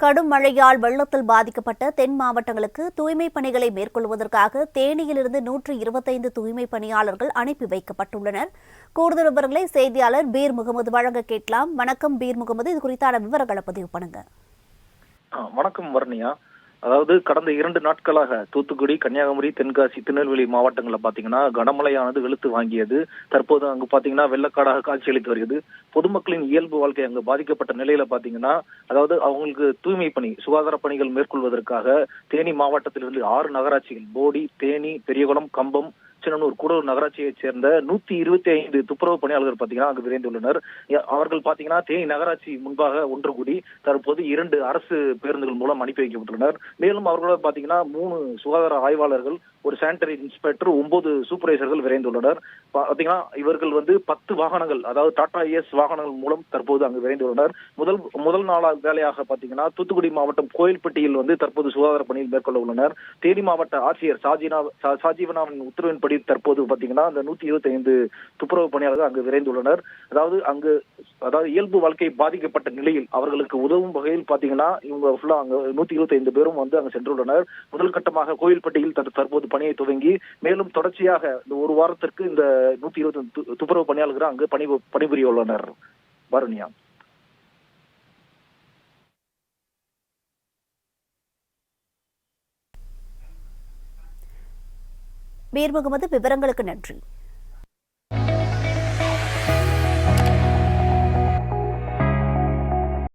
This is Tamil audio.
கடும் மழையால் வெள்ளத்தில் பாதிக்கப்பட்ட தென் மாவட்டங்களுக்கு தூய்மைப் பணிகளை மேற்கொள்வதற்காக தேனியிலிருந்து 125 தூய்மைப் பணியாளர்கள் அனுப்பி வைக்கப்பட்டுள்ளனர். கூடுதல் விவரங்களை செய்தியாளர் பீர் முகமது வழங்க கேட்கலாம். வணக்கம் பீர் முகமது, இது குறித்தான விவரங்களை பதிவு பண்ணுங்க. வணக்கம் வர்ணியா. அதாவது கடந்த 2 நாட்களாக தூத்துக்குடி, கன்னியாகுமரி, தென்காசி, திருநெல்வேலி மாவட்டங்கள்ல பாத்தீங்கன்னா கனமழையானது வெளுத்து வாங்கியது. தற்போது அங்கு பாத்தீங்கன்னா வெள்ளக்காடாக காட்சியளித்து வருகிறது. பொதுமக்களின் இயல்பு வாழ்க்கை அங்கு பாதிக்கப்பட்ட நிலையில பாத்தீங்கன்னா, அதாவது அவங்களுக்கு தூய்மை பணி, சுகாதார பணிகள் மேற்கொள்வதற்காக தேனி மாவட்டத்திலிருந்து 6 நகராட்சிகள் போடி, தேனி, பெரியகுளம், கம்பம், சின்னனூர், கூடலூர் நகராட்சியைச் சேர்ந்த 125 துப்புரவு பணியாளர்கள் பாத்தீங்கன்னா அங்கு விரைந்துள்ளனர். அவர்கள் பாத்தீங்கன்னா தேனி நகராட்சி முன்பாக ஒன்று கூடி தற்போது 2 அரசு பேருந்துகள் மூலம் அனுப்பி வைக்கப்பட்டுள்ளனர். மேலும் அவர்களோட பாத்தீங்கன்னா 3 சுகாதார ஆய்வாளர்கள், ஒரு சானிட்டரி இன்ஸ்பெக்டர், 9 சூப்பர்வைசர்கள் விரைந்துள்ளனர். பாத்தீங்கன்னா இவர்கள் 10 வாகனங்கள், அதாவது டாடா ஏஸ் வாகனங்கள் மூலம் தற்போது அங்கு விரைந்துள்ளனர். முதல் நாள் வேலையாக பாத்தீங்கன்னா தூத்துக்குடி மாவட்டம் கோயில்பட்டியில் தற்போது சுகாதார பணியில் மேற்கொள்ள உள்ளனர். தேனி மாவட்ட ஆட்சியர் சாஜீவனாவின் உத்தரவின்படி தற்போது பாத்தீங்கன்னா அந்த 125 துப்புரவு பணியாளர்கள் அங்கு விரைந்துள்ளனர். அதாவது இயல்பு வாழ்க்கை பாதிக்கப்பட்ட நிலையில் அவர்களுக்கு உதவும் வகையில் பாத்தீங்கன்னா இவங்க ஃபுல்லா அங்க 125 பேரும் அங்க சென்றுள்ளனர். முதல் கட்டமாக கோயில்பட்டியில் தற்போது பணியை துவங்கி மேலும் தொடர்ச்சியாக இந்த ஒரு வாரத்திற்கு இந்த 125 துப்புரவு பணியாளர்கள் அங்கு பணிபுரிய உள்ளனர். வருணியா. பீர் முகமது, விவரங்களுக்கு நன்றி.